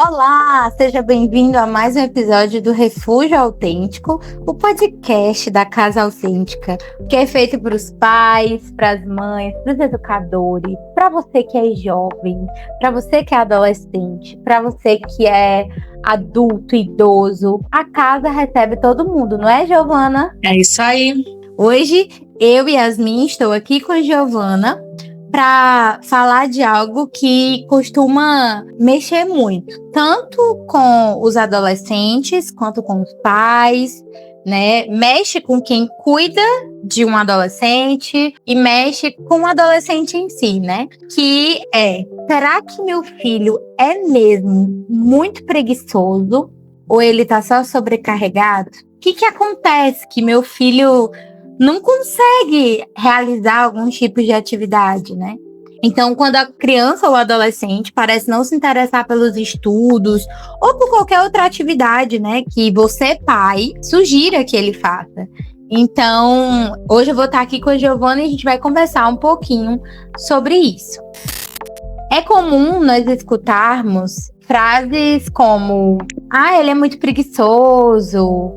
Olá, seja bem-vindo a mais um episódio do Refúgio Autêntico, o podcast da Casa Autêntica, que é feito para os pais, para as mães, para os educadores, para você que é jovem, para você que é adolescente, para você que é adulto, idoso. A casa recebe todo mundo, não é, Giovana? É isso aí. Hoje, eu e Yasmin estou aqui com a Giovana para falar de algo que costuma mexer muito, tanto com os adolescentes quanto com os pais, né? Mexe com quem cuida de um adolescente e mexe com o adolescente em si, né? Que será que meu filho é mesmo muito preguiçoso ou ele tá só sobrecarregado? O que acontece que meu filho não consegue realizar algum tipo de atividade, né? Então, quando a criança ou o adolescente parece não se interessar pelos estudos ou por qualquer outra atividade, né, que você, pai, sugira que ele faça. Então, hoje eu vou estar aqui com a Giovana e a gente vai conversar um pouquinho sobre isso. É comum nós escutarmos frases como: ele é muito preguiçoso,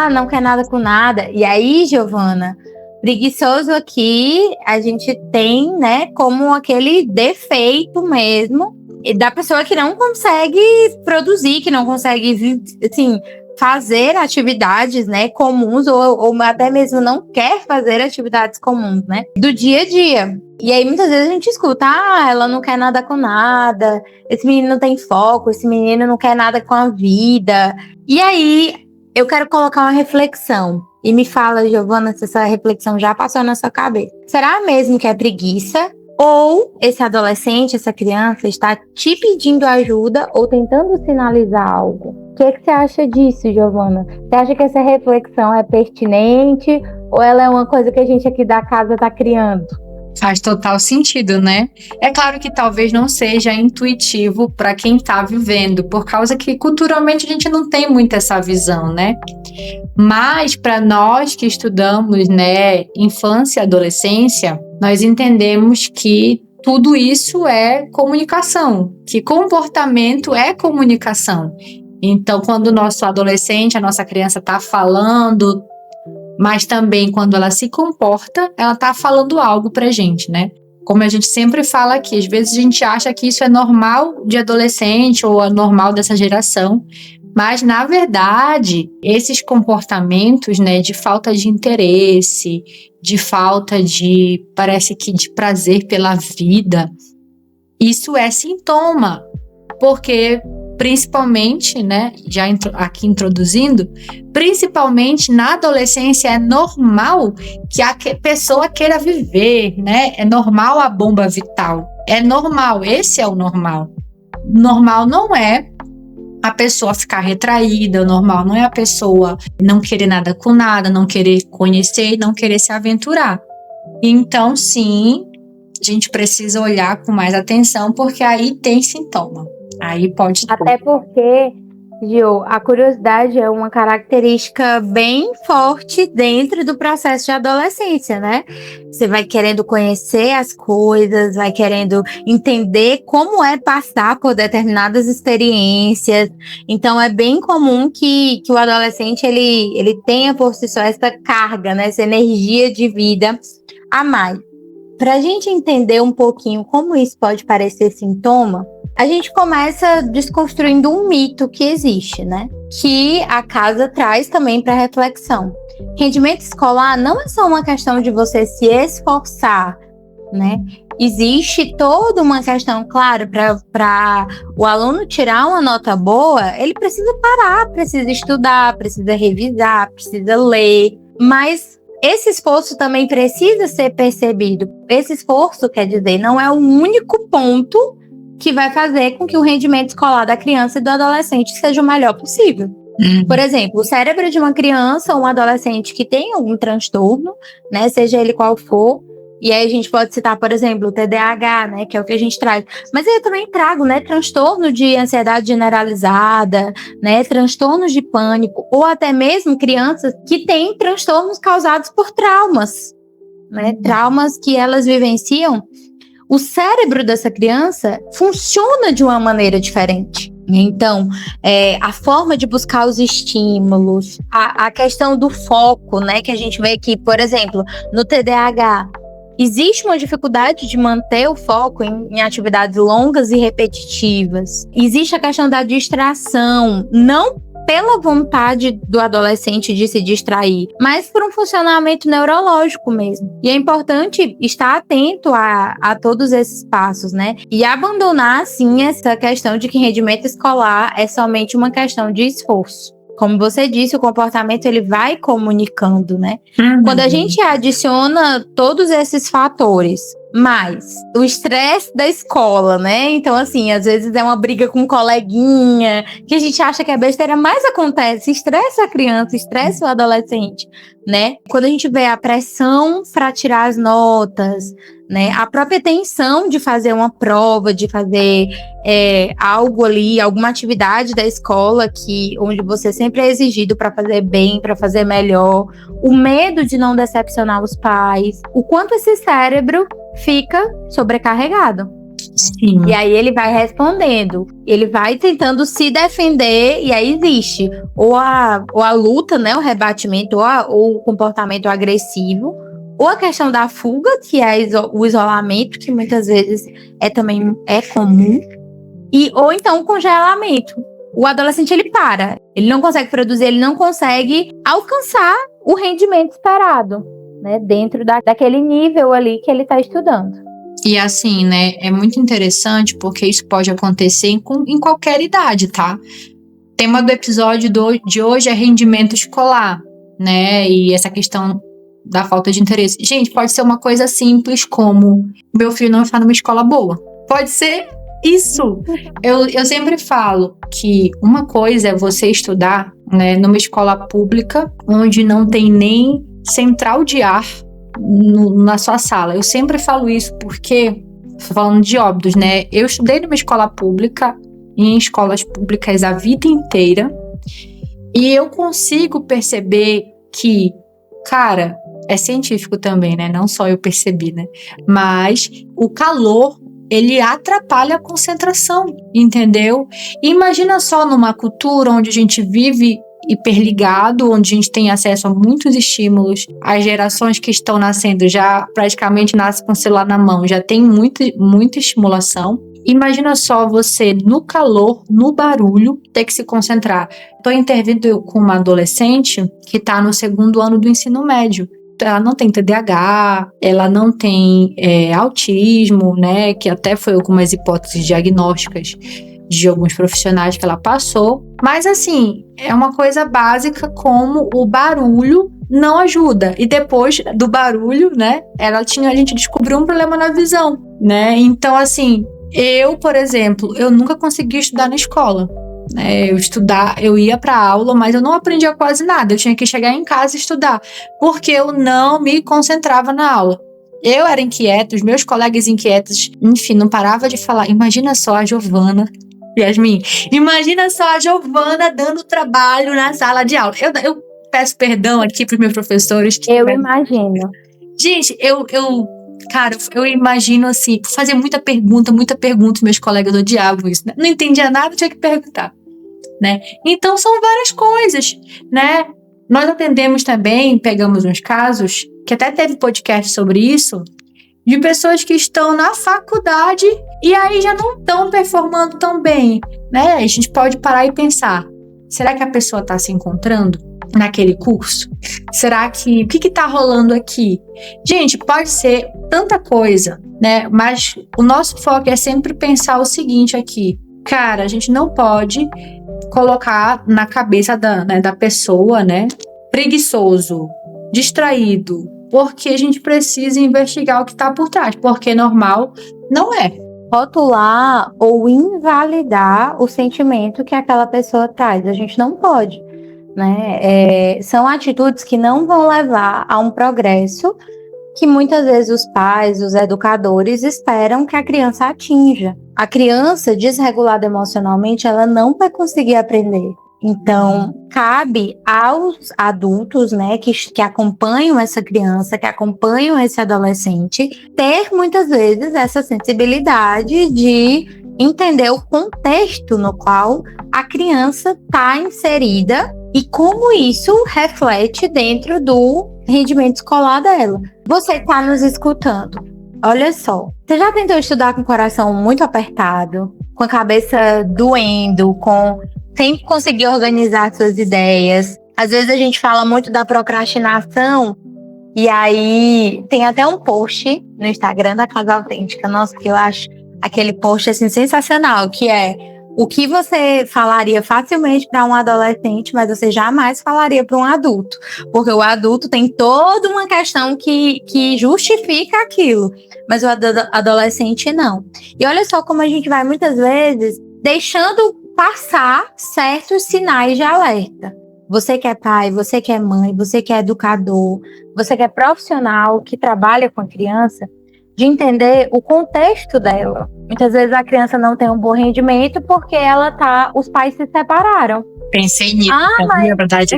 não quer nada com nada. E aí, Giovana, preguiçoso aqui a gente tem, né, como aquele defeito mesmo da pessoa que não consegue produzir, que não consegue, assim, fazer atividades, né, comuns ou até mesmo não quer fazer atividades comuns, né, do dia a dia. E aí muitas vezes a gente escuta: ela não quer nada com nada, esse menino não tem foco, esse menino não quer nada com a vida. E aí eu quero colocar uma reflexão. E me fala, Giovana, se essa reflexão já passou na sua cabeça. Será mesmo que é preguiça? Ou esse adolescente, essa criança, está te pedindo ajuda ou tentando sinalizar algo? O que você acha disso, Giovana? Você acha que essa reflexão é pertinente ou ela é uma coisa que a gente aqui da casa está criando? Faz total sentido, né? É claro que talvez não seja intuitivo para quem está vivendo, por causa que culturalmente a gente não tem muito essa visão, né? Mas para nós que estudamos, né, infância e adolescência, nós entendemos que tudo isso é comunicação, que comportamento é comunicação. Então, quando o nosso adolescente, a nossa criança está falando, mas também quando ela se comporta, ela está falando algo pra gente, né? Como a gente sempre fala aqui, às vezes a gente acha que isso é normal de adolescente ou é normal dessa geração, mas na verdade, esses comportamentos, né, de falta de interesse, de falta de, parece que de prazer pela vida, isso é sintoma, porque principalmente, né, já aqui introduzindo, principalmente na adolescência é normal que a pessoa queira viver, né, é normal a bomba vital, é normal, esse é o normal. Normal não é a pessoa ficar retraída, o normal não é a pessoa não querer nada com nada, não querer conhecer, não querer se aventurar. Então, sim, a gente precisa olhar com mais atenção, porque aí tem sintoma. Aí pode ter. Até porque, Gil, a curiosidade é uma característica bem forte dentro do processo de adolescência, né? Você vai querendo conhecer as coisas, vai querendo entender como é passar por determinadas experiências. Então, é bem comum que o adolescente ele tenha por si só essa carga, né? Essa energia de vida a mais. Para a gente entender um pouquinho como isso pode parecer sintoma, a gente começa desconstruindo um mito que existe, né? Que a casa traz também para reflexão. Rendimento escolar não é só uma questão de você se esforçar, né? Existe toda uma questão, claro, para o aluno tirar uma nota boa, ele precisa parar, precisa estudar, precisa revisar, precisa ler, mas esse esforço também precisa ser percebido. Esse esforço, quer dizer, não é o único ponto que vai fazer com que o rendimento escolar da criança e do adolescente seja o melhor possível. Por exemplo, o cérebro de uma criança ou um adolescente que tem algum transtorno, né, seja ele qual for, e aí a gente pode citar, por exemplo, o TDAH, né, que é o que a gente traz. Mas eu também trago, né, transtorno de ansiedade generalizada, né, transtornos de pânico, ou até mesmo crianças que têm transtornos causados por traumas, né, traumas que elas vivenciam. O cérebro dessa criança funciona de uma maneira diferente. Então, a forma de buscar os estímulos, a questão do foco, né? Que a gente vê que, por exemplo, no TDAH, existe uma dificuldade de manter o foco em atividades longas e repetitivas. Existe a questão da distração, não pela vontade do adolescente de se distrair, mas por um funcionamento neurológico mesmo. E é importante estar atento a todos esses passos, né? E abandonar, assim, essa questão de que rendimento escolar é somente uma questão de esforço. Como você disse, o comportamento ele vai comunicando, né? Quando a gente adiciona todos esses fatores, mais o estresse da escola, né? Então, assim, às vezes é uma briga com um coleguinha, que a gente acha que é besteira, mas acontece, estressa a criança, estressa o adolescente, né? Quando a gente vê a pressão para tirar as notas, né? A própria tensão de fazer uma prova, de fazer algo ali, alguma atividade da escola onde você sempre é exigido para fazer bem, para fazer melhor, o medo de não decepcionar os pais, o quanto esse cérebro fica sobrecarregado. Sim. E aí ele vai respondendo, ele vai tentando se defender, e aí existe ou a luta, né, o rebatimento, ou o comportamento agressivo, ou a questão da fuga, que é o isolamento, que muitas vezes também é comum, ou então o congelamento. O adolescente ele para, ele não consegue produzir, ele não consegue alcançar o rendimento esperado, né, dentro daquele nível ali que ele está estudando. E assim, né, é muito interessante porque isso pode acontecer em qualquer idade, tá? O tema do episódio de hoje é rendimento escolar, né, e essa questão da falta de interesse. Gente, pode ser uma coisa simples como meu filho não está numa escola boa. Pode ser isso. Eu sempre falo que uma coisa é você estudar, né, numa escola pública onde não tem nem central de ar na sua sala. Eu sempre falo isso porque, falando de Óbidos, né, eu estudei numa escola pública, em escolas públicas a vida inteira, e eu consigo perceber que, cara, é científico também, né, não só eu percebi, né, mas o calor, ele atrapalha a concentração, entendeu? E imagina só numa cultura onde a gente vive hiperligado, onde a gente tem acesso a muitos estímulos, as gerações que estão nascendo já praticamente nascem com o celular na mão, já tem muita estimulação. Imagina só você no calor, no barulho, ter que se concentrar. Estou intervindo com uma adolescente que está no 2º ano do ensino médio. Ela não tem TDAH, ela não tem autismo, né, que até foi algumas hipóteses diagnósticas de alguns profissionais que ela passou, mas assim, é uma coisa básica como o barulho não ajuda, e depois do barulho, né, a gente descobriu um problema na visão, né, então assim, eu, por exemplo, eu nunca consegui estudar na escola, né, eu ia pra aula, mas eu não aprendia quase nada, eu tinha que chegar em casa e estudar, porque eu não me concentrava na aula. Eu era inquieta, os meus colegas inquietos, enfim, não parava de falar. Imagina só a Giovana, Yasmin, imagina só a Giovana dando trabalho na sala de aula. Eu peço perdão aqui para os meus professores. Eu imagino. Gente, cara, eu imagino assim, fazer muita pergunta, meus colegas odiavam isso, né? Não entendia nada, tinha que perguntar, né? Então são várias coisas, né? Nós atendemos também, pegamos uns casos, que até teve podcast sobre isso, de pessoas que estão na faculdade e aí já não estão performando tão bem, né? A gente pode parar e pensar, será que a pessoa está se encontrando naquele curso? Será que, o que está rolando aqui? Gente, pode ser tanta coisa, né? Mas o nosso foco é sempre pensar o seguinte aqui, cara, a gente não pode colocar na cabeça da pessoa, né? Preguiçoso, distraído, porque a gente precisa investigar o que está por trás, porque normal não é. Rotular ou invalidar o sentimento que aquela pessoa traz, a gente não pode, né? São atitudes que não vão levar a um progresso que muitas vezes os pais, os educadores esperam que a criança atinja. A criança desregulada emocionalmente, ela não vai conseguir aprender. Então, cabe aos adultos, né, que acompanham essa criança, que acompanham esse adolescente, ter muitas vezes essa sensibilidade de entender o contexto no qual a criança está inserida e como isso reflete dentro do rendimento escolar dela. Você está nos escutando. Olha só, você já tentou estudar com o coração muito apertado, com a cabeça doendo, sem conseguir organizar suas ideias? Às vezes a gente fala muito da procrastinação, e aí tem até um post no Instagram da Casa Autêntica, nossa, que eu acho aquele post assim sensacional, que é o que você falaria facilmente para um adolescente, mas você jamais falaria para um adulto. Porque o adulto tem toda uma questão que justifica aquilo, mas o adolescente não. E olha só como a gente vai muitas vezes deixando passar certos sinais de alerta. Você que é pai, você que é mãe, você que é educador, você que é profissional que trabalha com a criança, de entender o contexto dela. Muitas vezes a criança não tem um bom rendimento porque os pais se separaram. Pensei nisso, na verdade,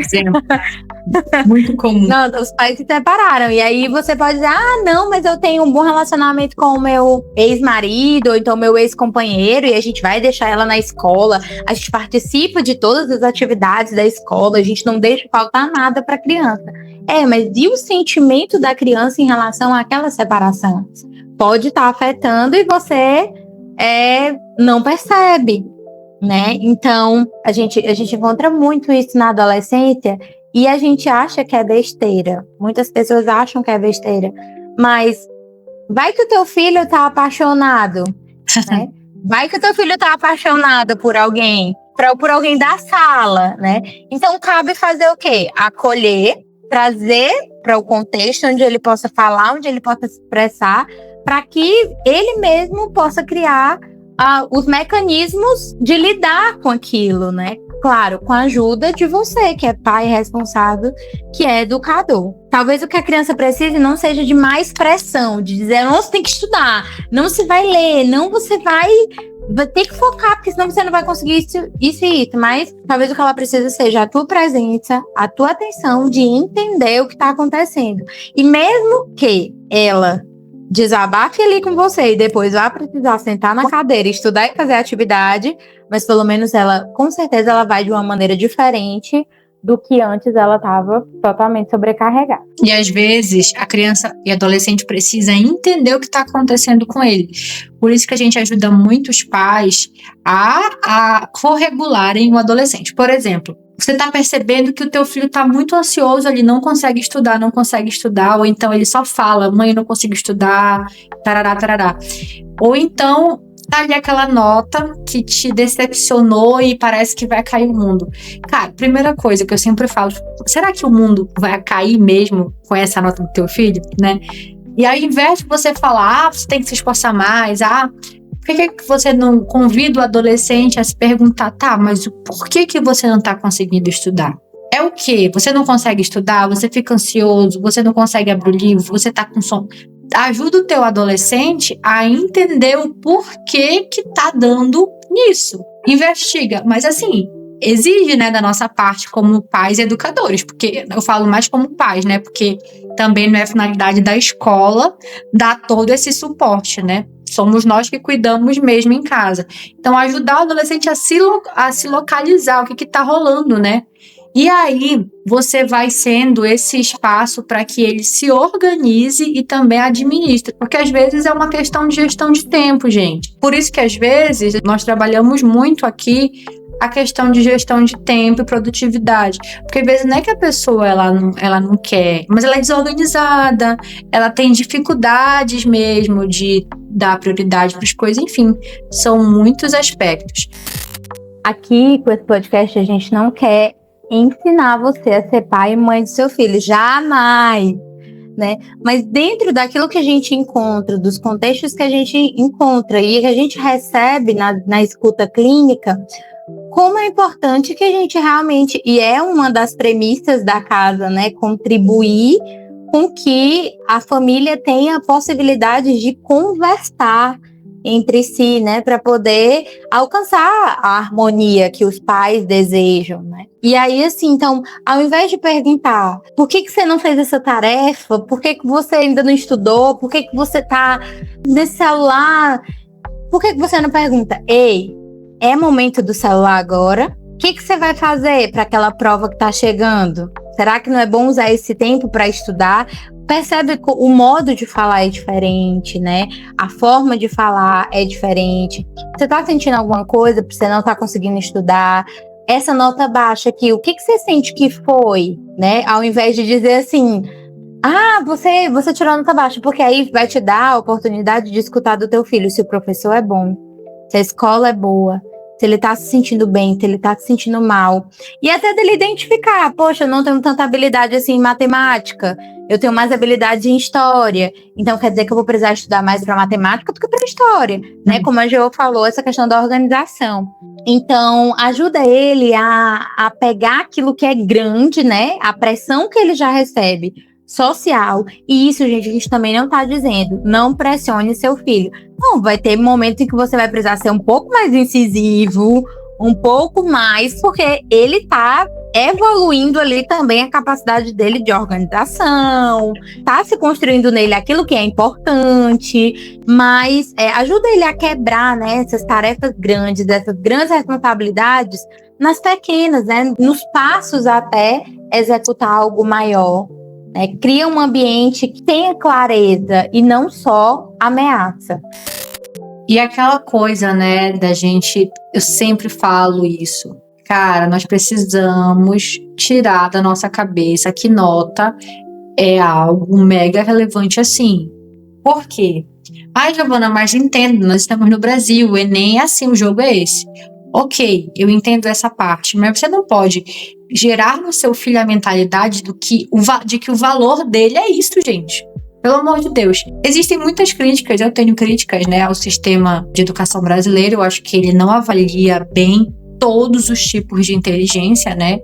muito comum. Não, os pais se separaram. E aí você pode dizer, não, mas eu tenho um bom relacionamento com o meu ex-marido, ou então meu ex-companheiro, e a gente vai deixar ela na escola, a gente participa de todas as atividades da escola, a gente não deixa faltar nada para a criança. Mas e o sentimento da criança em relação àquela separação? Pode estar afetando e você não percebe, né? Então, a gente encontra muito isso na adolescência e a gente acha que é besteira. Muitas pessoas acham que é besteira, mas vai que o teu filho tá apaixonado, né? Vai que o teu filho tá apaixonado por alguém, por alguém da sala, né? Então, cabe fazer o quê? Acolher, trazer para o contexto onde ele possa falar, onde ele possa se expressar, para que ele mesmo possa criar os mecanismos de lidar com aquilo, né? Claro, com a ajuda de você, que é pai responsável, que é educador. Talvez o que a criança precise não seja de mais pressão, de dizer, não, você tem que estudar, não se vai ler, não, você vai ter que focar, porque senão você não vai conseguir isso e isso. Mas talvez o que ela precisa seja a tua presença, a tua atenção de entender o que está acontecendo. E mesmo que ela desabafe ali com você e depois vai precisar sentar na cadeira, estudar e fazer atividade, mas pelo menos ela, com certeza, ela vai de uma maneira diferente do que antes ela estava totalmente sobrecarregada. E às vezes a criança e adolescente precisa entender o que está acontecendo com ele. Por isso que a gente ajuda muitos pais a corregularem o adolescente. Por exemplo, você está percebendo que o teu filho está muito ansioso, ele não consegue estudar, ou então ele só fala, mãe, eu não consigo estudar, tarará, tarará. Ou então tá ali aquela nota que te decepcionou e parece que vai cair o mundo. Cara, primeira coisa que eu sempre falo, será que o mundo vai cair mesmo com essa nota do teu filho, né? E aí, ao invés de você falar, você tem que se esforçar mais, por que você não convida o adolescente a se perguntar, mas por que você não tá conseguindo estudar? É o quê? Você não consegue estudar? Você fica ansioso? Você não consegue abrir o livro? Você tá com sono? Ajuda o teu adolescente a entender o porquê que tá dando nisso. Investiga, mas assim, exige, né, da nossa parte como pais e educadores, porque eu falo mais como pais, né, porque também não é finalidade da escola dar todo esse suporte, né, somos nós que cuidamos mesmo em casa. Então, ajudar o adolescente a se localizar, o que tá rolando, né. E aí, você vai sendo esse espaço para que ele se organize e também administre, porque às vezes é uma questão de gestão de tempo, gente. Por isso que às vezes nós trabalhamos muito aqui a questão de gestão de tempo e produtividade, porque às vezes não é que a pessoa ela não quer, mas ela é desorganizada, ela tem dificuldades mesmo de dar prioridade para as coisas, enfim, são muitos aspectos. Aqui, com esse podcast, a gente não quer ensinar você a ser pai e mãe do seu filho, jamais, né? Mas dentro daquilo que a gente encontra, dos contextos que a gente encontra e que a gente recebe na escuta clínica, como é importante que a gente realmente, e é uma das premissas da casa, né, contribuir com que a família tenha a possibilidade de conversar entre si, né, para poder alcançar a harmonia que os pais desejam, né? E aí, assim, então, ao invés de perguntar por que você não fez essa tarefa, por que você ainda não estudou, por que você tá nesse celular, Por que você não pergunta, ei, é momento do celular agora? O que você vai fazer para aquela prova que está chegando? Será que não é bom usar esse tempo para estudar? Percebe que o modo de falar é diferente, né? A forma de falar é diferente. Você está sentindo alguma coisa porque você não está conseguindo estudar? Essa nota baixa aqui, o que você sente que foi, né? Ao invés de dizer assim, você tirou nota baixa, porque aí vai te dar a oportunidade de escutar do teu filho se o professor é bom, se a escola é boa, se ele tá se sentindo bem, se ele tá se sentindo mal. E até dele identificar, poxa, eu não tenho tanta habilidade assim em matemática, eu tenho mais habilidade em história, então quer dizer que eu vou precisar estudar mais para matemática do que para história, né? Como a Geo falou, essa questão da organização. Então, ajuda ele a pegar aquilo que é grande, né? A pressão que ele já recebe social. E isso, gente, a gente também não tá dizendo. Não pressione seu filho. Não, vai ter momentos em que você vai precisar ser um pouco mais incisivo, um pouco mais, porque ele tá evoluindo ali também a capacidade dele de organização, tá se construindo nele aquilo que é importante, mas ajuda ele a quebrar, né, essas tarefas grandes, essas grandes responsabilidades nas pequenas, né, nos passos até executar algo maior. Cria um ambiente que tenha clareza e não só ameaça. E aquela coisa, né, da gente, eu sempre falo isso, cara, nós precisamos tirar da nossa cabeça que nota é algo mega relevante assim. Por quê? Ai, Giovana, mas entendo, nós estamos no Brasil, o Enem é assim, o jogo é esse. Ok, eu entendo essa parte, mas você não pode gerar no seu filho a mentalidade de que o valor dele é isso, gente. Pelo amor de Deus. Existem muitas críticas, eu tenho críticas, né, ao sistema de educação brasileiro. Eu acho que ele não avalia bem todos os tipos de inteligência, né?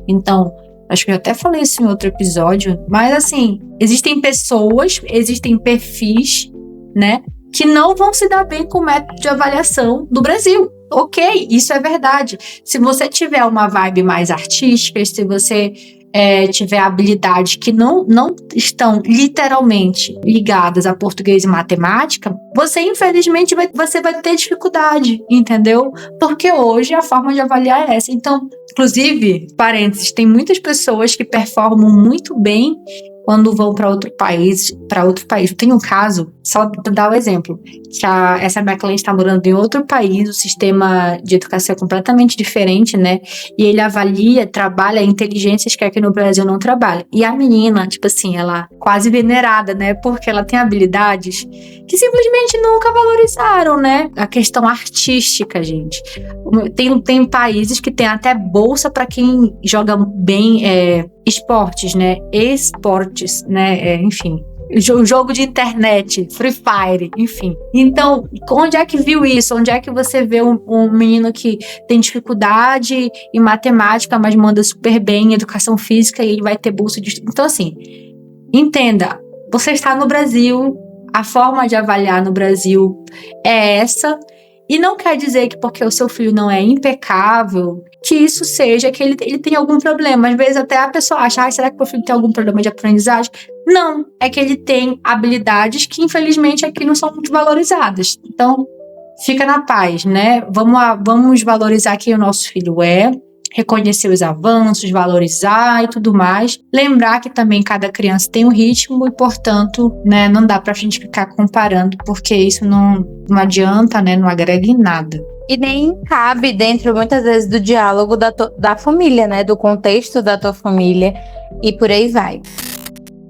Então, acho que eu até falei isso em outro episódio, mas assim, existem pessoas, existem perfis, né, que não vão se dar bem com o método de avaliação do Brasil. Ok, isso é verdade. Se você tiver uma vibe mais artística, se você tiver habilidades que não estão literalmente ligadas a português e matemática, você infelizmente você vai ter dificuldade, entendeu? Porque hoje a forma de avaliar é essa. Então, inclusive, parênteses, tem muitas pessoas que performam muito bem quando vão para outro país. Tem um caso, só para dar um exemplo, que essa minha cliente está morando em outro país, o sistema de educação é completamente diferente, né? E ele trabalha inteligências que aqui no Brasil não trabalha. E a menina, tipo assim, ela quase venerada, né? Porque ela tem habilidades que simplesmente nunca valorizaram, né? A questão artística, gente. Tem países que tem até bolsa para quem joga bem esportes, né? Esportes, né? Enfim. Jogo de internet, Free Fire, enfim. Então, onde é que viu isso? Onde é que você vê um menino que tem dificuldade em matemática, mas manda super bem em educação física e ele vai ter bolsa de... Então, assim, entenda, você está no Brasil, a forma de avaliar no Brasil é essa, e não quer dizer que porque o seu filho não é impecável, que isso seja que ele tem algum problema. Às vezes até a pessoa acha, será que o meu filho tem algum problema de aprendizagem? Não, é que ele tem habilidades que infelizmente aqui não são muito valorizadas. Então, fica na paz, né? Vamos valorizar quem o nosso filho é, reconhecer os avanços, valorizar e tudo mais. Lembrar que também cada criança tem um ritmo e, portanto, né, não dá pra gente ficar comparando, porque isso não adianta, né? Não agrega em nada. E nem cabe dentro, muitas vezes, do diálogo da família, né? Do contexto da tua família e por aí vai.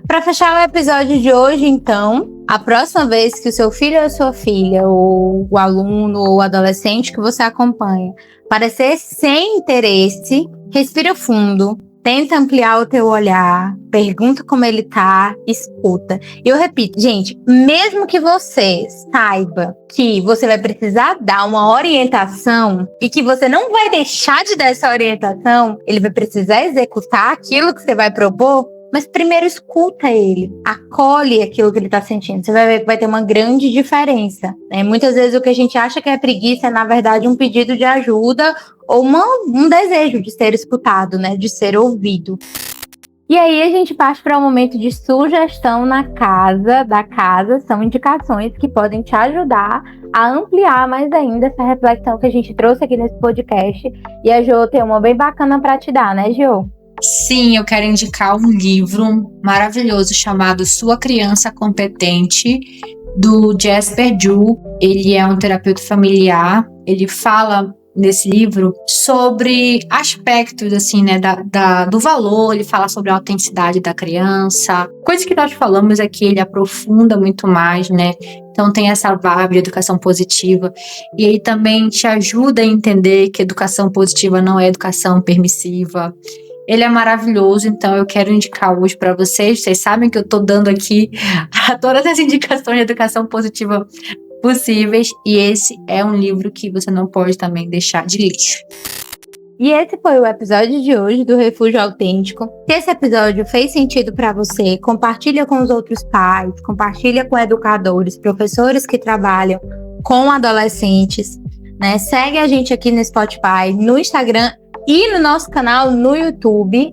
Para fechar o episódio de hoje, então, a próxima vez que o seu filho ou a sua filha, ou o aluno ou o adolescente que você acompanha, parecer sem interesse, respira fundo, tenta ampliar o teu olhar, pergunta como ele tá, escuta. E eu repito, gente, mesmo que você saiba que você vai precisar dar uma orientação e que você não vai deixar de dar essa orientação, ele vai precisar executar aquilo que você vai propor, mas primeiro escuta ele, acolhe aquilo que ele está sentindo. Você vai ver que vai ter uma grande diferença, né? Muitas vezes o que a gente acha que é preguiça é, na verdade, um pedido de ajuda ou um desejo de ser escutado, né? De ser ouvido. E aí a gente parte para um momento de sugestão na casa, da casa, são indicações que podem te ajudar a ampliar mais ainda essa reflexão que a gente trouxe aqui nesse podcast. E a Jo tem uma bem bacana para te dar, né, Jo? Sim, eu quero indicar um livro maravilhoso chamado Sua Criança Competente, do Jasper Juhl. Ele é um terapeuta familiar. Ele fala nesse livro sobre aspectos assim, né, do valor. Ele fala sobre a autenticidade da criança. Coisas que nós falamos aqui, ele aprofunda muito mais, né? Então tem essa vibe de educação positiva. E ele também te ajuda a entender que educação positiva não é educação permissiva. Ele é maravilhoso, então eu quero indicar hoje para vocês. Vocês sabem que eu tô dando aqui todas as indicações de educação positiva possíveis. E esse é um livro que você não pode também deixar de ler. E esse foi o episódio de hoje do Refúgio Autêntico. Se esse episódio fez sentido para você, compartilha com os outros pais, compartilha com educadores, professores que trabalham com adolescentes, né? Segue a gente aqui no Spotify, no Instagram e no nosso canal no YouTube,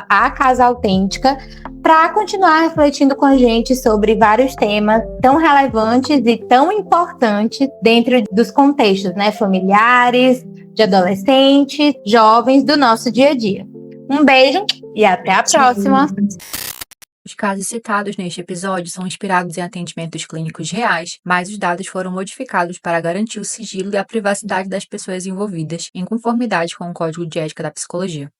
@acasautêntica, para continuar refletindo com a gente sobre vários temas tão relevantes e tão importantes dentro dos contextos, né, familiares, de adolescentes, jovens do nosso dia a dia. Um beijo e até a próxima! Os casos citados neste episódio são inspirados em atendimentos clínicos reais, mas os dados foram modificados para garantir o sigilo e a privacidade das pessoas envolvidas, em conformidade com o Código de Ética da Psicologia.